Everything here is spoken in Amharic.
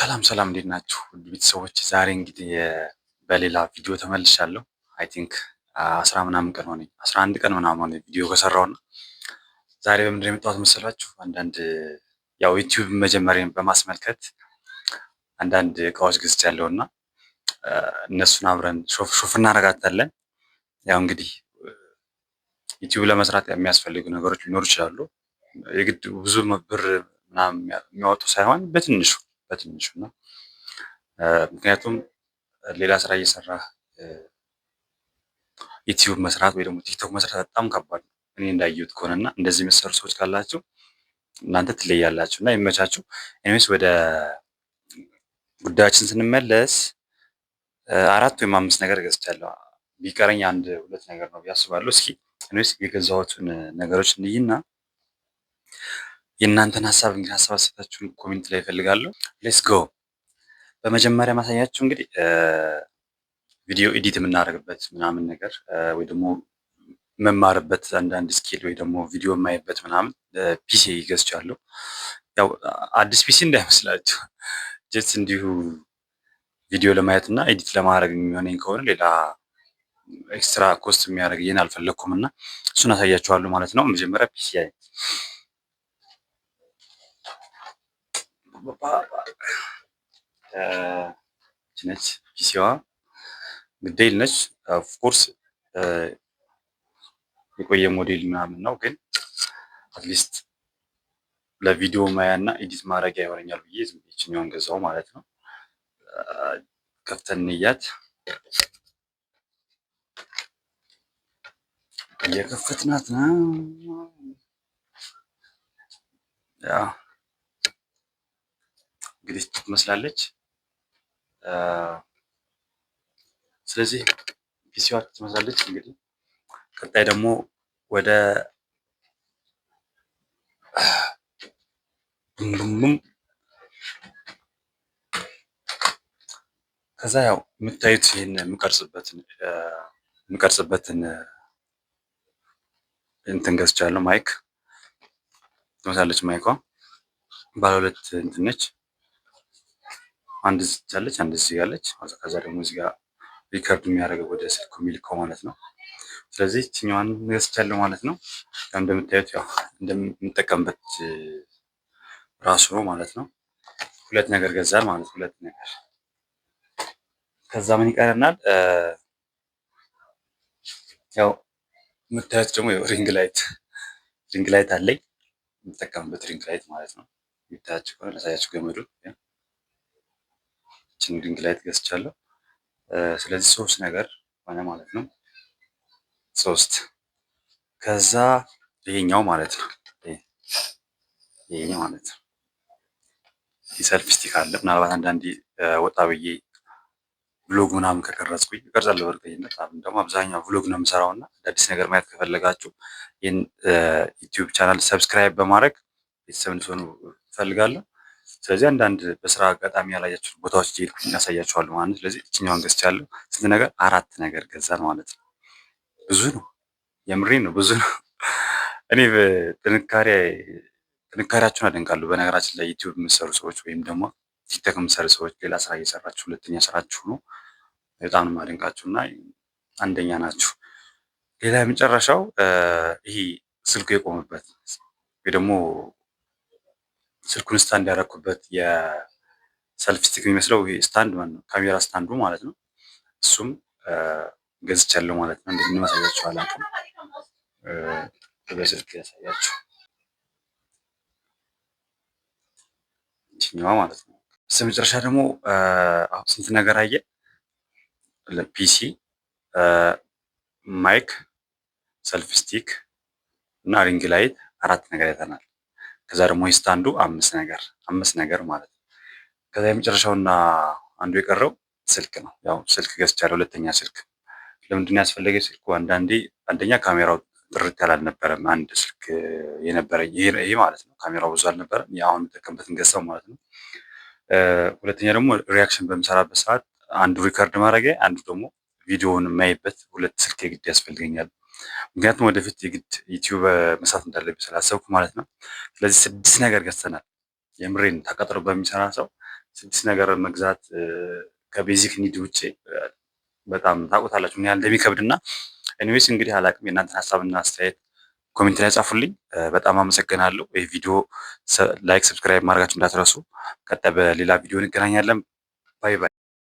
ሰላም ሰላም እንዴት ናችሁ ውድ ቤተሰቦች? ዛሬ እንግዲህ በሌላ ቪዲዮ ተመልሻለሁ። አይ ቲንክ 11 ቀን ምናምን ሆነ ቪዲዮ ከሰራውና ዛሬ በምንድን ነው የመጣሁት መሰላችሁ? አንዳንድ ያው ዩቲዩብ መጀመሪያን በማስመልከት አንዳንድ እቃዎች ገዝቻለሁና እነሱን አብረን ሾፍ እናደርጋታለን። ያው እንግዲህ ዩቲዩብ ለመስራት የሚያስፈልጉ ነገሮች ሊኖሩ ይችላሉ። የግድ ብዙ ብር ምናምን የሚያወጡ ሳይሆን በትንሹ ነው። ምክንያቱም ሌላ ስራ እየሰራህ ዩቲዩብ መስራት ወይ ደግሞ ቲክቶክ መስራት በጣም ከባድ ነው። እኔ እንዳየሁት ከሆነና እንደዚህ የምትሰሩ ሰዎች ካላችሁ እናንተ ትለያላችሁ እና ይመቻችሁ። ኤኒዌይስ ወደ ጉዳያችን ስንመለስ 4 ወይም 5 ነገር ገዝቻለሁ። ቢቀረኝ 1-2 ነገር ነው ብዬ አስባለሁ። እስኪ ኤኒዌይስ የገዛሁትን ነገሮች እንይና የእናንተን ሀሳብ አስተያየታችሁን ኮሜንት ላይ እፈልጋለሁ። ሌትስ ጎ። በመጀመሪያ ማሳያችሁ እንግዲህ ቪዲዮ ኤዲት የምናደርግበት ምናምን ነገር ወይ ደግሞ መማርበት አንዳንድ ስኪል ወይ ደግሞ ቪዲዮ የማይበት ምናምን ፒሲ ገዝቻለሁ። ያው አዲስ ፒሲ እንዳይመስላችሁ ጀስት እንዲሁ ቪዲዮ ለማየት እና ኤዲት ለማድረግ የሚሆነኝ ከሆነ ሌላ ኤክስትራ ኮስት የሚያደርግኝን አልፈለኩም እና እሱን አሳያችኋለሁ ማለት ነው። መጀመሪያ ፒሲ ነች። ፒሲዋ ግዴል ነች። ኦፍኮርስ የቆየ ሞዴል ምናምን ነው፣ ግን አትሊስት ለቪዲዮ ማያ እና ኤዲት ማድረጊያ ይሆነኛል ብዬ ዝም ብዬ ይችኛዋን ገዛው ማለት ነው። ከፍተን እንያት። እየከፈትናት ነው። ያው እንግዲህ ትመስላለች። ስለዚህ ፒሲዋ ትመስላለች። እንግዲህ ቀጣይ ደግሞ ወደ ቡም ከዛ ያው የምታዩት ይሄን የምቀርጽበትን እንትን ገዝቻለሁ። ማይክ ትመስላለች። ማይኳ ባለ 2 እንትን ነች። አንድ እዚህ አለች፣ አንድ እዚህ ያለች። ከዛ ደግሞ እዚህ ጋር ሪከርድ የሚያደርገው ወደ ስልኩ የሚልከው ማለት ነው። ስለዚህ እችኛዋን ገዝቻለሁ ማለት ነው። ያው እንደምታዩት ያው እንደምንጠቀምበት ራሱ ነው ማለት ነው። 2 ነገር ገዛል ማለት 2 ነገር። ከዛ ምን ይቀረናል? ያው የምታዩት ደግሞ ሪንግ ላይት አለኝ፣ የምጠቀምበት ሪንግ ላይት ማለት ነው። የሚታያችሁ ከሆነ ላሳያችሁ ገመዱን። እችን ሪንግ ላይት ገዝቻለሁ። ስለዚህ 3 ነገር ሆነ ማለት ነው። 3 ከዛ ይሄኛው ማለት ነው። ይሄኛው ማለት ነው የሰልፊ ስቲክ አለ። ምናልባት አንዳንዴ ወጣ ብዬ ቭሎግ ምናምን ከቀረጽኩኝ እቀርጻለሁ። በእርግጠኝነት አሁን ደግሞ አብዛኛው ቭሎግ ነው የምሰራው እና አዳዲስ ነገር ማየት ከፈለጋችሁ ይህን ዩቲዩብ ቻናል ሰብስክራይብ በማድረግ ቤተሰብ እንድትሆኑ እፈልጋለሁ። ስለዚህ አንዳንድ በስራ አጋጣሚ ያላያችሁ ቦታዎች እየሄድኩኝ ያሳያችኋለሁ ማለት ነው። ስለዚህ እችኛዋን ገዝቻለሁ። ስንት ነገር? 4 ነገር ገዛን ማለት ነው። ብዙ ነው፣ የምሬን ነው፣ ብዙ ነው። እኔ ጥንካሬያችሁን አደንቃለሁ። በነገራችን ላይ ዩቲዩብ የምትሰሩ ሰዎች ወይም ደግሞ ቲክቶክ የምትሰሩ ሰዎች ሌላ ስራ እየሰራችሁ 2ኛ ስራችሁ ነው፣ በጣም ነው የማደንቃችሁ እና አንደኛ ናችሁ። ሌላ የመጨረሻው ይሄ ስልኩ የቆመበት ወይ ደግሞ ስልኩን ስታንድ ያደረኩበት የሰልፊ ስቲክ የሚመስለው ስታንድ ማለት ነው፣ ካሜራ ስታንዱ ማለት ነው። እሱም ገዝቻለሁ ማለት ነው። እንደምንመሳያችሁ አላውቅም፣ በስልክ ያሳያችሁ ይችኛዋ ማለት ነው። በስተመጨረሻ ደግሞ አሁን ስንት ነገር አየ? ለፒሲ ማይክ፣ ሰልፍ ስቲክ እና ሪንግ ላይት 4 ነገር አይተናል። ከዛ ደግሞ ስታንዱ 5 ነገር ማለት ነው። ከዛ የመጨረሻውና አንዱ የቀረው ስልክ ነው። ያው ስልክ ገዝቻለሁ፣ 2ኛ ስልክ። ለምንድን ነው ያስፈለገኝ? ስልኩ አንደኛ ካሜራው ጥርት ያለ አልነበረም። አንድ ስልክ የነበረኝ ይሄ ማለት ነው። ካሜራው ብዙ አልነበረም። አሁን የምጠቀምበትን ገዛው ማለት ነው። ሁለተኛ ደግሞ ሪያክሽን በምሰራበት ሰዓት አንዱ ሪከርድ ማድረጊያ፣ አንዱ ደግሞ ቪዲዮውን የማይበት 2 ስልክ የግድ ያስፈልገኛል። ምክንያቱም ወደፊት የግድ ዩቲዩብ መስራት እንዳለብኝ ስላሰብኩ ማለት ነው። ስለዚህ 6 ነገር ገዝተናል። የምሬን ተቀጥሮ በሚሰራ ሰው 6 ነገር መግዛት ከቤዚክ ኒድ ውጭ በጣም ታውቁታላችሁ ምን ያህል እንደሚከብድና። ኤኒዌይስ እንግዲህ አላቅም፣ የእናንተን ሀሳብና አስተያየት ኮሜንት ላይ ጻፉልኝ። በጣም አመሰግናለሁ። ይህ ቪዲዮ ላይክ፣ ሰብስክራይብ ማድረጋችሁ እንዳትረሱ። ቀጣይ በሌላ ቪዲዮ እንገናኛለን። ባይ ባይ።